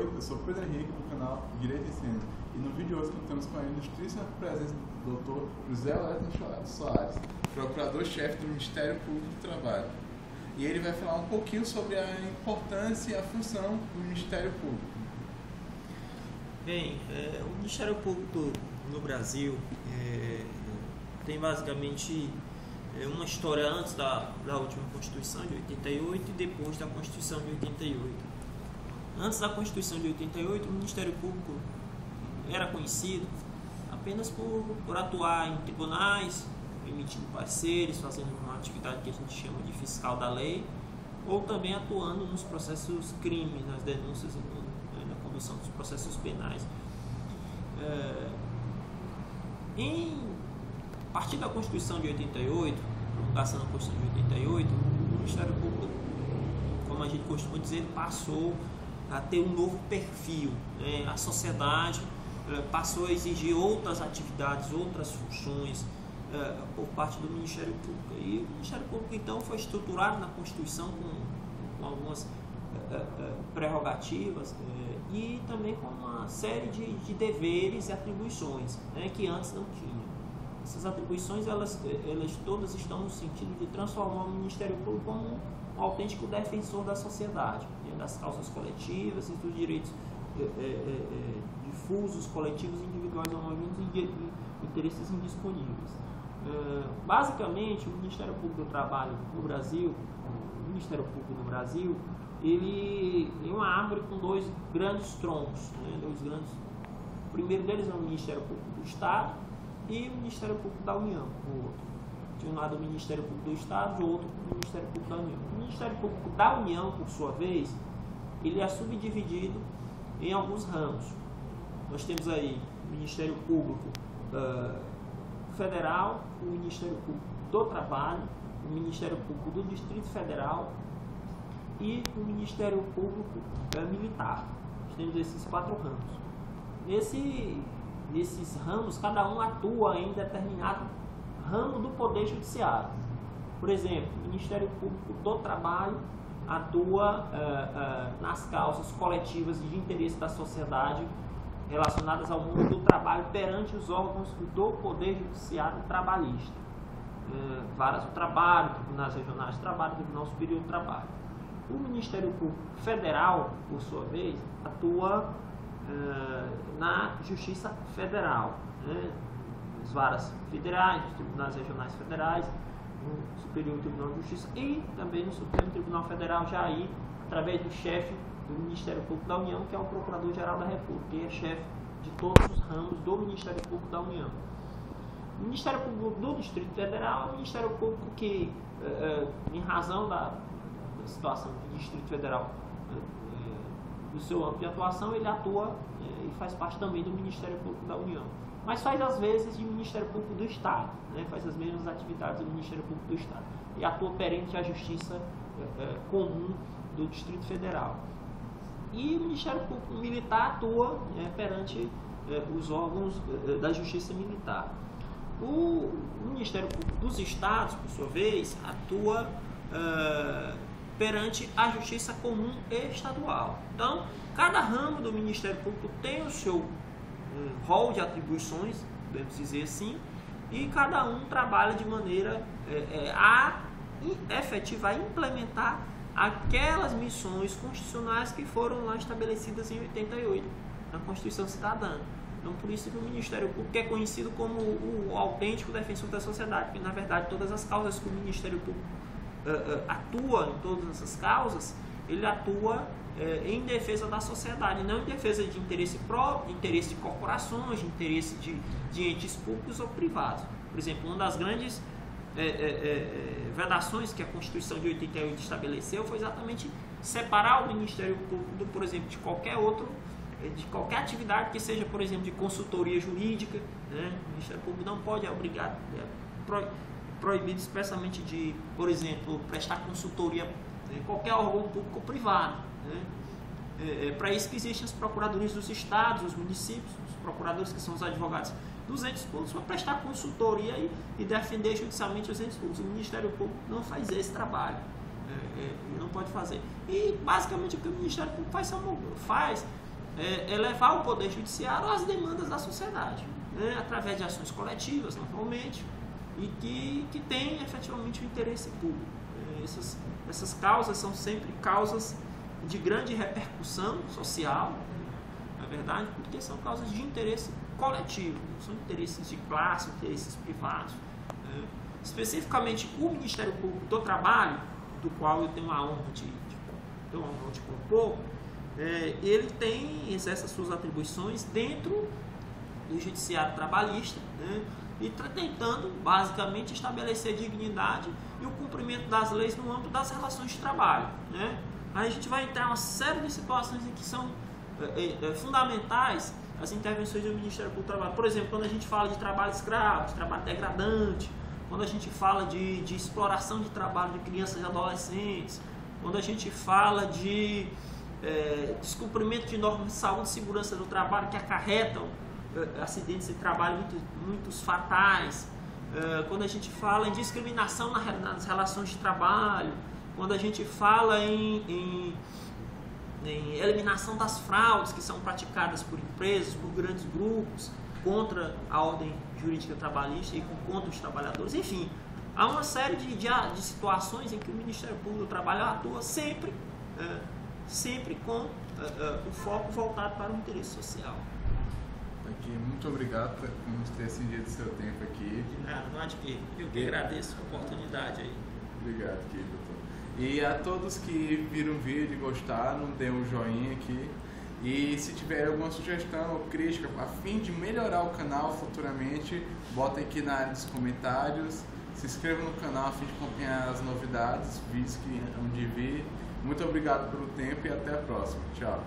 Oi, eu sou Pedro Henrique do canal Direito e Ciência e no vídeo de hoje contamos com a ilustríssima presença do Dr. José Wellington Soares, procurador-chefe do Ministério Público do Trabalho. E ele vai falar um pouquinho sobre a importância e a função do Ministério Público. Bem, o Ministério Público no Brasil tem basicamente uma história antes da última Constituição de 88 e depois da Constituição de 88. Antes da Constituição de 88, o Ministério Público era conhecido apenas por atuar em tribunais, emitindo pareceres, fazendo uma atividade que a gente chama de fiscal da lei, ou também atuando nos processos crime, nas denúncias e na condução dos processos penais. A partir da Constituição de 88, promulgação da Constituição de 88, o Ministério Público, como a gente costuma dizer, passou a ter um novo perfil, né? A sociedade passou a exigir outras atividades, outras funções por parte do Ministério Público. E o Ministério Público, então, foi estruturado na Constituição com algumas prerrogativas e também com uma série de deveres e atribuições, né, que antes não tinha. Essas atribuições, elas todas estão no sentido de transformar o Ministério Público como um autêntico defensor da sociedade, né, das causas coletivas e dos direitos difusos, coletivos, individuais, homogêneos e de interesses indisponíveis. Basicamente, o Ministério Público do Trabalho no Brasil, ele é uma árvore com dois grandes troncos, né, o primeiro deles é o Ministério Público do Estado e o Ministério Público da União, o outro. De um lado o Ministério Público do Estado, do outro o Ministério Público da União. O Ministério Público da União, por sua vez, ele é subdividido em alguns ramos. Nós temos aí o Ministério Público Federal, o Ministério Público do Trabalho, o Ministério Público do Distrito Federal e o Ministério Público Militar. Nós temos esses quatro ramos. Nesses ramos, cada um atua em determinado ramo do Poder Judiciário. Por exemplo, o Ministério Público do Trabalho atua nas causas coletivas de interesse da sociedade relacionadas ao mundo do trabalho perante os órgãos do Poder Judiciário trabalhista. Varas do Trabalho, Tribunais Regionais do Trabalho, Tribunal Superior do Trabalho. O Ministério Público Federal, por sua vez, atua na Justiça Federal, né? As varas federais, os tribunais regionais federais, no Superior Tribunal de Justiça e também no Supremo Tribunal Federal, já aí através do chefe do Ministério Público da União, que é o Procurador-Geral da República, que é chefe de todos os ramos do Ministério Público da União. O Ministério Público do Distrito Federal é um Ministério Público que, em razão da situação do Distrito Federal, do seu âmbito de atuação, ele atua e faz parte também do Ministério Público da União. Mas faz às vezes de Ministério Público do Estado, né? Faz as mesmas atividades do Ministério Público do Estado e atua perante a Justiça Comum do Distrito Federal. E o Ministério Público Militar atua perante os órgãos da Justiça Militar. O Ministério Público dos Estados, por sua vez, atua perante a Justiça Comum e Estadual. Então, cada ramo do Ministério Público tem o seu rol de atribuições, podemos dizer assim, e cada um trabalha de maneira a efetivar, a implementar aquelas missões constitucionais que foram lá estabelecidas em 88, na Constituição Cidadã. Então, por isso que o Ministério Público é conhecido como o autêntico defensor da sociedade, porque, na verdade, todas as causas que o Ministério Público atua, em todas essas causas, ele atua em defesa da sociedade, não em defesa de interesse próprio, de interesse de corporações, de interesse de entes públicos ou privados. Por exemplo, uma das grandes vedações que a Constituição de 88 estabeleceu foi exatamente separar o Ministério Público, por exemplo, de qualquer atividade que seja, por exemplo, de consultoria jurídica, né? O Ministério Público não pode obrigar, proibido expressamente de, por exemplo, prestar consultoria em qualquer órgão público ou privado, né? Para isso que existem as procuradorias dos estados, os municípios, os procuradores que são os advogados dos entes públicos, para prestar consultoria e defender judicialmente os entes públicos. O Ministério Público não faz esse trabalho, não pode fazer. E basicamente o que o Ministério Público faz levar o Poder Judiciário às demandas da sociedade, né, através de ações coletivas, normalmente, e que tem efetivamente o interesse público. Essas causas são sempre causas de grande repercussão social, na verdade, porque são causas de interesse coletivo, não são interesses de classe, interesses privados. Especificamente o Ministério Público do Trabalho, do qual eu tenho a honra de compor, ele exerce as suas atribuições dentro do Judiciário Trabalhista, né, e está tentando basicamente estabelecer dignidade e o cumprimento das leis no âmbito das relações de trabalho, né. Aí a gente vai entrar em uma série de situações em que são fundamentais as intervenções do Ministério Público do Trabalho. Por exemplo, quando a gente fala de trabalho escravo, de trabalho degradante, quando a gente fala de exploração de trabalho de crianças e adolescentes, quando a gente fala de descumprimento de normas de saúde e segurança do trabalho que acarretam acidentes de trabalho muitos fatais, quando a gente fala em discriminação nas relações de trabalho, quando a gente fala em eliminação das fraudes que são praticadas por empresas, por grandes grupos, contra a ordem jurídica trabalhista e contra os trabalhadores. Enfim, há uma série de situações em que o Ministério Público do Trabalho atua sempre com o foco voltado para o interesse social. Aqui, muito obrigado por nos ter cedido seu tempo aqui. De nada, não há de quê. Eu que agradeço a oportunidade aí. Obrigado aqui, doutor. E a todos que viram o vídeo e gostaram, dê um joinha aqui. E se tiver alguma sugestão ou crítica a fim de melhorar o canal futuramente, bota aqui na área dos comentários. Se inscreva no canal a fim de acompanhar as novidades, vídeos que hão de vir. Muito obrigado pelo tempo e até a próxima. Tchau.